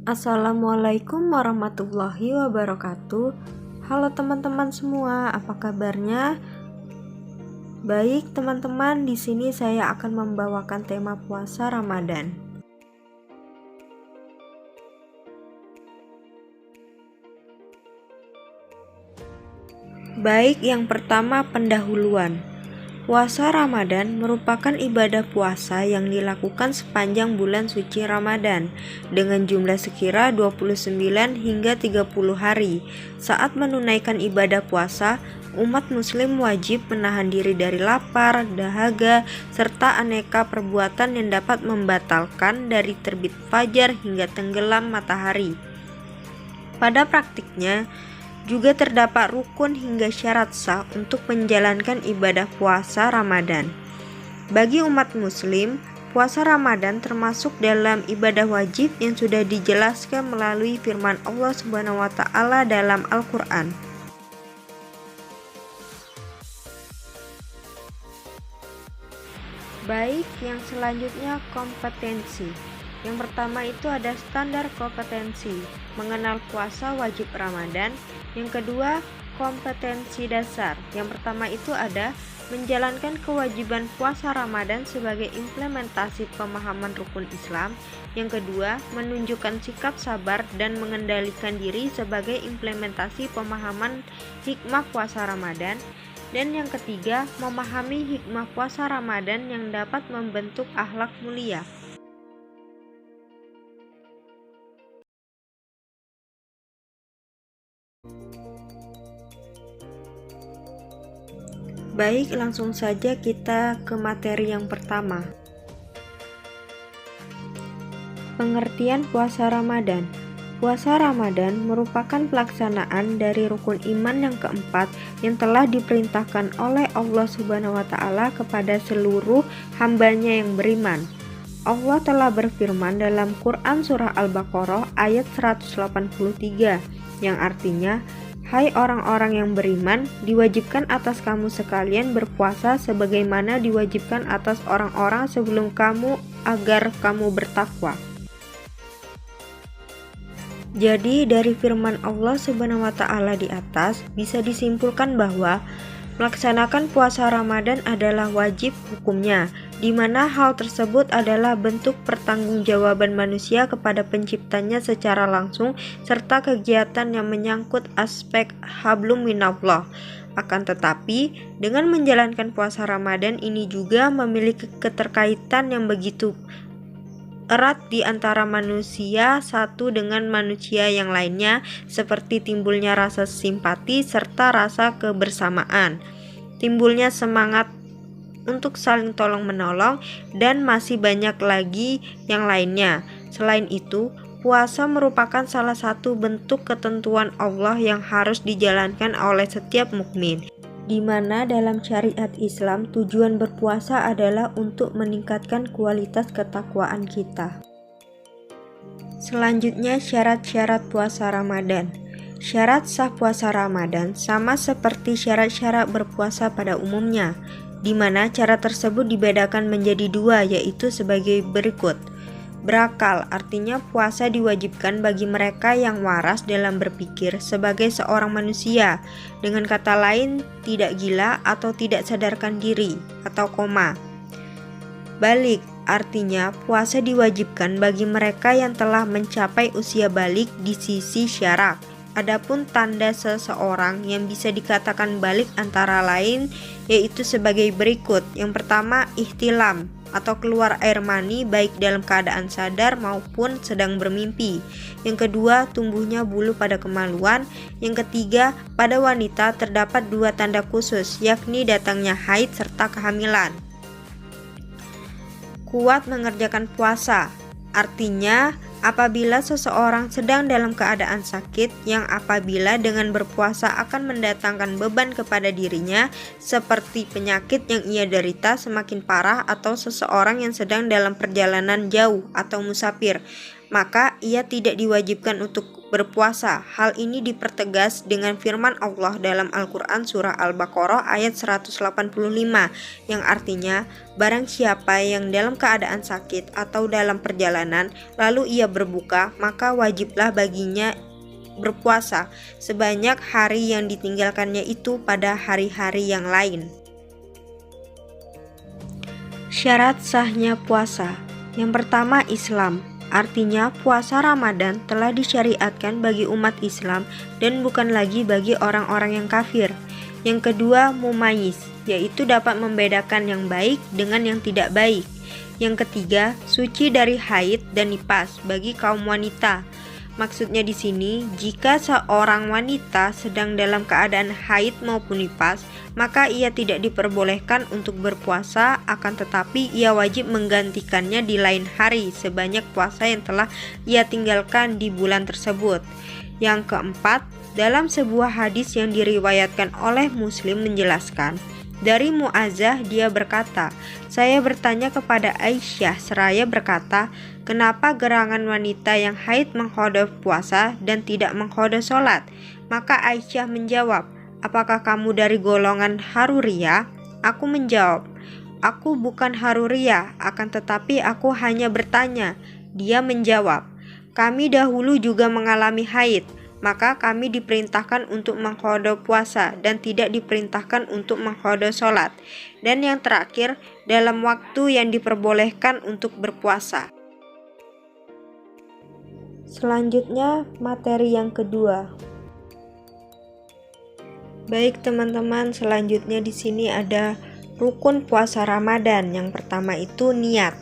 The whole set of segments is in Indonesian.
Assalamualaikum warahmatullahi wabarakatuh. Halo teman-teman semua, apa kabarnya? Baik teman-teman, di sini saya akan membawakan tema puasa Ramadan. Baik, yang pertama pendahuluan. Puasa Ramadan merupakan ibadah puasa yang dilakukan sepanjang bulan suci Ramadan dengan jumlah sekira 29 hingga 30 hari. Saat menunaikan ibadah puasa, umat muslim wajib menahan diri dari lapar, dahaga, serta aneka perbuatan yang dapat membatalkan dari terbit fajar hingga tenggelam matahari. Pada praktiknya, juga terdapat rukun hingga syarat sah untuk menjalankan ibadah puasa Ramadan. Bagi umat muslim, puasa Ramadan termasuk dalam ibadah wajib yang sudah dijelaskan melalui firman Allah Subhanahu wa taala dalam Al-Qur'an. Baik, yang selanjutnya kompetensi. Yang pertama itu ada standar kompetensi, mengenal puasa wajib Ramadan. Yang kedua, kompetensi dasar. Yang pertama itu ada menjalankan kewajiban puasa Ramadan sebagai implementasi pemahaman rukun Islam. Yang kedua, menunjukkan sikap sabar dan mengendalikan diri sebagai implementasi pemahaman hikmah puasa Ramadan. Dan yang ketiga, memahami hikmah puasa Ramadan yang dapat membentuk akhlak mulia. Baik, langsung saja kita ke materi yang pertama. Pengertian puasa Ramadan. Puasa Ramadan merupakan pelaksanaan dari rukun iman yang keempat yang telah diperintahkan oleh Allah Subhanahu wa taala kepada seluruh hambanya yang beriman. Allah telah berfirman dalam Quran Surah Al-Baqarah ayat 183 yang artinya, "Hai orang-orang yang beriman, diwajibkan atas kamu sekalian berpuasa sebagaimana diwajibkan atas orang-orang sebelum kamu agar kamu bertakwa." Jadi dari firman Allah Subhanahu wa taala di atas bisa disimpulkan bahwa melaksanakan puasa Ramadan adalah wajib hukumnya, di mana hal tersebut adalah bentuk pertanggungjawaban manusia kepada penciptanya secara langsung serta kegiatan yang menyangkut aspek hablum minallah. Akan tetapi, dengan menjalankan puasa Ramadan ini juga memiliki keterkaitan yang begitu erat di antara manusia satu dengan manusia yang lainnya, seperti timbulnya rasa simpati serta rasa kebersamaan, timbulnya semangat untuk saling tolong-menolong, dan masih banyak lagi yang lainnya. Selain itu, puasa merupakan salah satu bentuk ketentuan Allah yang harus dijalankan oleh setiap mukmin, di mana dalam syariat Islam tujuan berpuasa adalah untuk meningkatkan kualitas ketakwaan kita. Selanjutnya, syarat-syarat puasa Ramadan. Syarat sah puasa Ramadan sama seperti syarat-syarat berpuasa pada umumnya, di mana cara tersebut dibedakan menjadi dua, yaitu sebagai berikut. Berakal, artinya puasa diwajibkan bagi mereka yang waras dalam berpikir sebagai seorang manusia, dengan kata lain tidak gila atau tidak sadarkan diri, atau koma. Balik, artinya puasa diwajibkan bagi mereka yang telah mencapai usia balik di sisi syara. Adapun tanda seseorang yang bisa dikatakan balik antara lain yaitu sebagai berikut. Yang pertama, ihtilam atau keluar air mani baik dalam keadaan sadar maupun sedang bermimpi. Yang kedua, tumbuhnya bulu pada kemaluan. Yang ketiga, pada wanita terdapat dua tanda khusus, yakni datangnya haid serta kehamilan. Kuat mengerjakan puasa, artinya apabila seseorang sedang dalam keadaan sakit yang apabila dengan berpuasa akan mendatangkan beban kepada dirinya, seperti penyakit yang ia derita semakin parah, atau seseorang yang sedang dalam perjalanan jauh atau musafir, maka ia tidak diwajibkan untuk berpuasa. Hal ini dipertegas dengan firman Allah dalam Al-Quran surah Al-Baqarah ayat 185 yang artinya, barang siapa yang dalam keadaan sakit atau dalam perjalanan lalu ia berbuka, maka wajiblah baginya berpuasa sebanyak hari yang ditinggalkannya itu pada hari-hari yang lain. Syarat sahnya puasa. Yang pertama, Islam. Artinya puasa Ramadan telah disyariatkan bagi umat Islam dan bukan lagi bagi orang-orang yang kafir. Yang kedua, mumayyiz, yaitu dapat membedakan yang baik dengan yang tidak baik. Yang ketiga, suci dari haid dan nifas bagi kaum wanita. Maksudnya di sini, jika seorang wanita sedang dalam keadaan haid maupun nifas, maka ia tidak diperbolehkan untuk berpuasa, akan tetapi ia wajib menggantikannya di lain hari sebanyak puasa yang telah ia tinggalkan di bulan tersebut. Yang keempat, dalam sebuah hadis yang diriwayatkan oleh Muslim menjelaskan, dari Mu'adzah dia berkata, saya bertanya kepada Aisyah seraya berkata, kenapa gerangan wanita yang haid mengqadha puasa dan tidak mengqadha sholat? Maka Aisyah menjawab, apakah kamu dari golongan Haruriyah? Aku menjawab, aku bukan Haruriyah, akan tetapi aku hanya bertanya. Dia menjawab, kami dahulu juga mengalami haid, maka kami diperintahkan untuk mengqadha puasa dan tidak diperintahkan untuk mengqadha sholat. Dan yang terakhir, dalam waktu yang diperbolehkan untuk berpuasa. Selanjutnya, materi yang kedua. Baik teman-teman, selanjutnya di sini ada rukun puasa Ramadan. Yang pertama itu niat.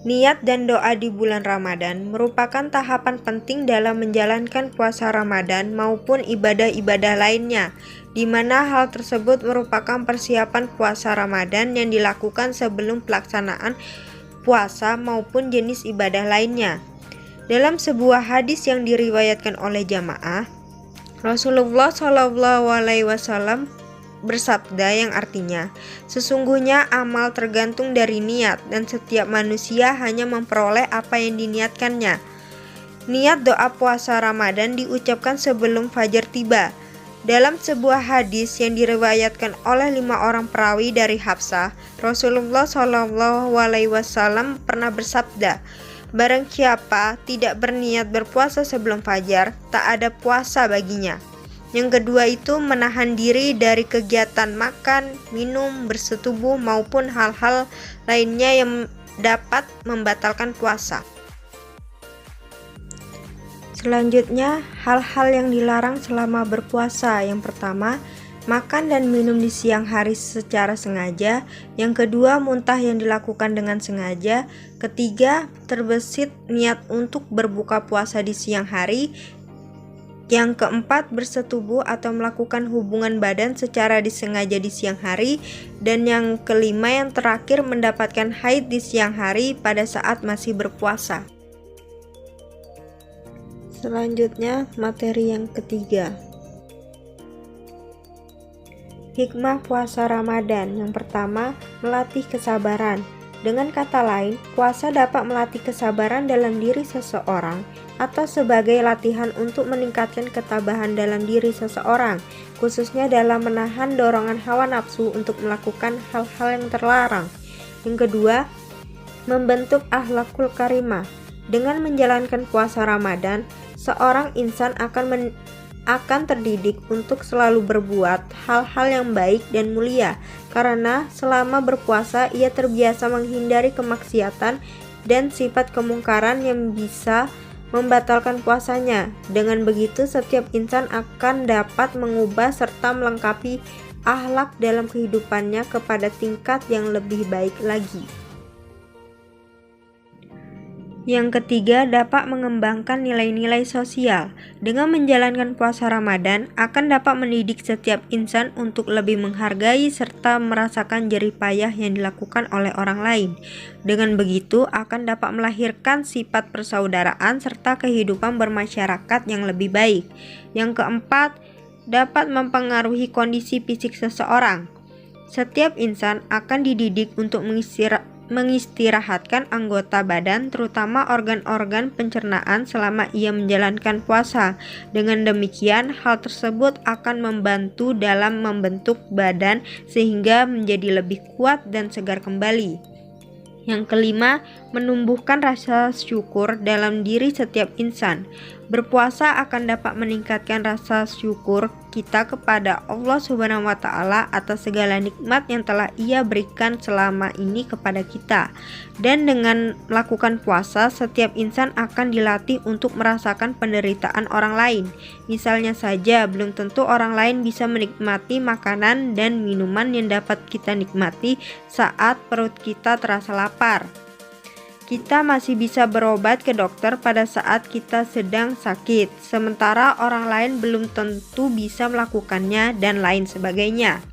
Niat dan doa di bulan Ramadan merupakan tahapan penting dalam menjalankan puasa Ramadan maupun ibadah-ibadah lainnya, di mana hal tersebut merupakan persiapan puasa Ramadan yang dilakukan sebelum pelaksanaan puasa maupun jenis ibadah lainnya. Dalam sebuah hadis yang diriwayatkan oleh jamaah, Rasulullah SAW bersabda yang artinya, sesungguhnya amal tergantung dari niat dan setiap manusia hanya memperoleh apa yang diniatkannya. Niat doa puasa Ramadan diucapkan sebelum fajar tiba. Dalam sebuah hadis yang diriwayatkan oleh 5 orang perawi dari Hafsah, Rasulullah SAW pernah bersabda, barang siapa tidak berniat berpuasa sebelum fajar, tak ada puasa baginya. Yang kedua itu menahan diri dari kegiatan makan, minum, bersetubuh maupun hal-hal lainnya yang dapat membatalkan puasa. Selanjutnya, hal-hal yang dilarang selama berpuasa. Yang pertama, makan dan minum di siang hari secara sengaja. Yang kedua, muntah yang dilakukan dengan sengaja. Ketiga, terbesit niat untuk berbuka puasa di siang hari. Yang keempat, bersetubuh atau melakukan hubungan badan secara disengaja di siang hari. Dan yang kelima, yang terakhir, mendapatkan haid di siang hari pada saat masih berpuasa. Selanjutnya, materi yang ketiga. Hikmah puasa Ramadan. Yang pertama, melatih kesabaran. Dengan kata lain, puasa dapat melatih kesabaran dalam diri seseorang atau sebagai latihan untuk meningkatkan ketabahan dalam diri seseorang, khususnya dalam menahan dorongan hawa nafsu untuk melakukan hal-hal yang terlarang. Yang kedua, membentuk akhlakul karimah. Dengan menjalankan puasa Ramadan, seorang insan akan terdidik untuk selalu berbuat hal-hal yang baik dan mulia, karena selama berpuasa ia terbiasa menghindari kemaksiatan dan sifat kemungkaran yang bisa membatalkan puasanya. Dengan begitu, setiap insan akan dapat mengubah serta melengkapi akhlak dalam kehidupannya kepada tingkat yang lebih baik lagi. Yang ketiga, dapat mengembangkan nilai-nilai sosial. Dengan menjalankan puasa Ramadan, akan dapat mendidik setiap insan untuk lebih menghargai serta merasakan jerih payah yang dilakukan oleh orang lain. Dengan begitu, akan dapat melahirkan sifat persaudaraan serta kehidupan bermasyarakat yang lebih baik. Yang keempat, dapat mempengaruhi kondisi fisik seseorang. Setiap insan akan dididik untuk mengistirahatkan anggota badan, terutama organ-organ pencernaan selama ia menjalankan puasa. Dengan demikian, hal tersebut akan membantu dalam membentuk badan sehingga menjadi lebih kuat dan segar kembali. Yang kelima, menumbuhkan rasa syukur dalam diri setiap insan. Berpuasa akan dapat meningkatkan rasa syukur kita kepada Allah Subhanahu wa Ta'ala atas segala nikmat yang telah Ia berikan selama ini kepada kita. Dan dengan melakukan puasa, setiap insan akan dilatih untuk merasakan penderitaan orang lain. Misalnya saja, belum tentu orang lain bisa menikmati makanan dan minuman yang dapat kita nikmati saat perut kita terasa lapar. Kita masih bisa berobat ke dokter pada saat kita sedang sakit, sementara orang lain belum tentu bisa melakukannya dan lain sebagainya.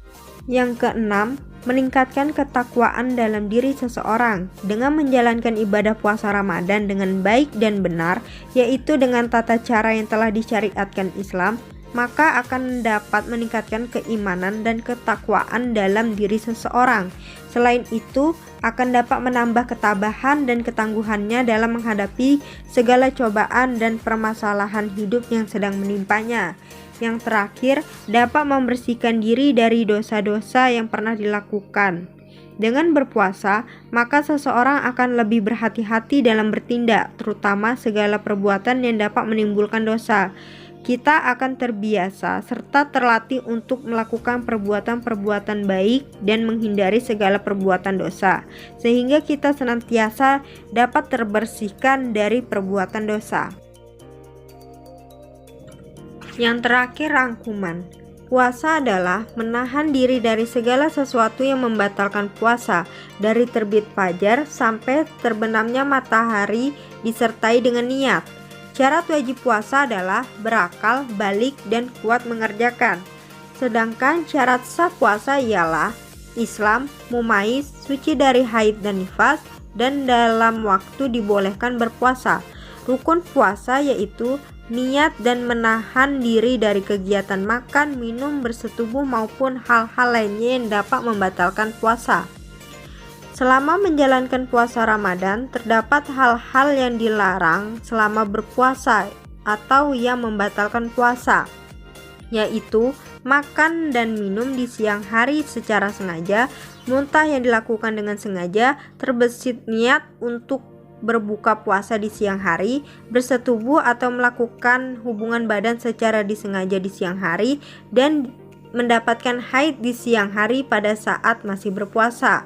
Yang keenam, meningkatkan ketakwaan dalam diri seseorang. Dengan menjalankan ibadah puasa Ramadan dengan baik dan benar, yaitu dengan tata cara yang telah disyariatkan Islam, maka akan dapat meningkatkan keimanan dan ketakwaan dalam diri seseorang. Selain itu, akan dapat menambah ketabahan dan ketangguhannya dalam menghadapi segala cobaan dan permasalahan hidup yang sedang menimpanya. Yang terakhir, dapat membersihkan diri dari dosa-dosa yang pernah dilakukan. Dengan berpuasa, maka seseorang akan lebih berhati-hati dalam bertindak, terutama segala perbuatan yang dapat menimbulkan dosa. Kita akan terbiasa serta terlatih untuk melakukan perbuatan-perbuatan baik dan menghindari segala perbuatan dosa, sehingga kita senantiasa dapat terbersihkan dari perbuatan dosa. Yang terakhir, rangkuman. Puasa adalah menahan diri dari segala sesuatu yang membatalkan puasa, dari terbit fajar sampai terbenamnya matahari disertai dengan niat. Syarat wajib puasa adalah berakal, balik, dan kuat mengerjakan. Sedangkan syarat sah puasa ialah Islam, mumais, suci dari haid dan nifas, dan dalam waktu dibolehkan berpuasa. Rukun puasa yaitu niat dan menahan diri dari kegiatan makan, minum, bersetubuh maupun hal-hal lainnya yang dapat membatalkan puasa. Selama menjalankan puasa Ramadan, terdapat hal-hal yang dilarang selama berpuasa atau yang membatalkan puasa, yaitu makan dan minum di siang hari secara sengaja, muntah yang dilakukan dengan sengaja, terbesit niat untuk berbuka puasa di siang hari, bersetubuh atau melakukan hubungan badan secara disengaja di siang hari, dan mendapatkan haid di siang hari pada saat masih berpuasa.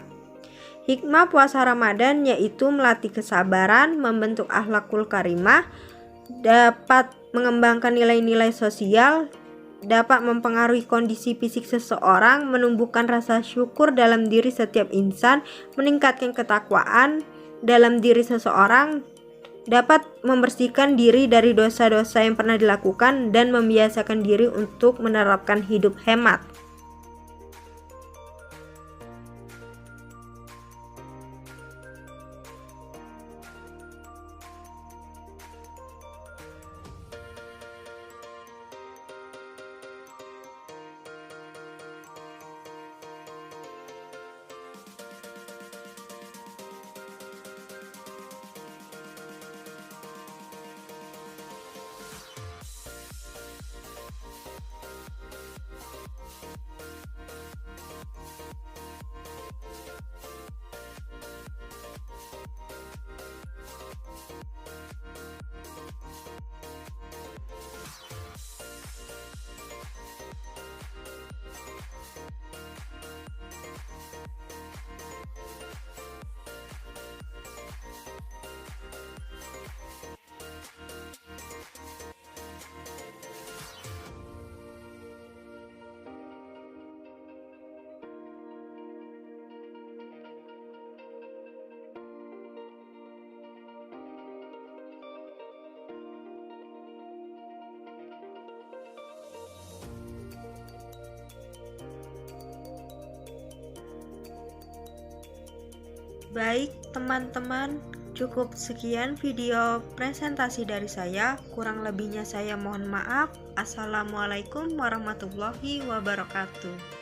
Hikmah puasa Ramadan yaitu melatih kesabaran, membentuk akhlakul karimah, dapat mengembangkan nilai-nilai sosial, dapat mempengaruhi kondisi fisik seseorang, menumbuhkan rasa syukur dalam diri setiap insan, meningkatkan ketakwaan dalam diri seseorang, dapat membersihkan diri dari dosa-dosa yang pernah dilakukan, dan membiasakan diri untuk menerapkan hidup hemat. Baik teman-teman, cukup sekian video presentasi dari saya. Kurang lebihnya saya mohon maaf. Assalamualaikum warahmatullahi wabarakatuh.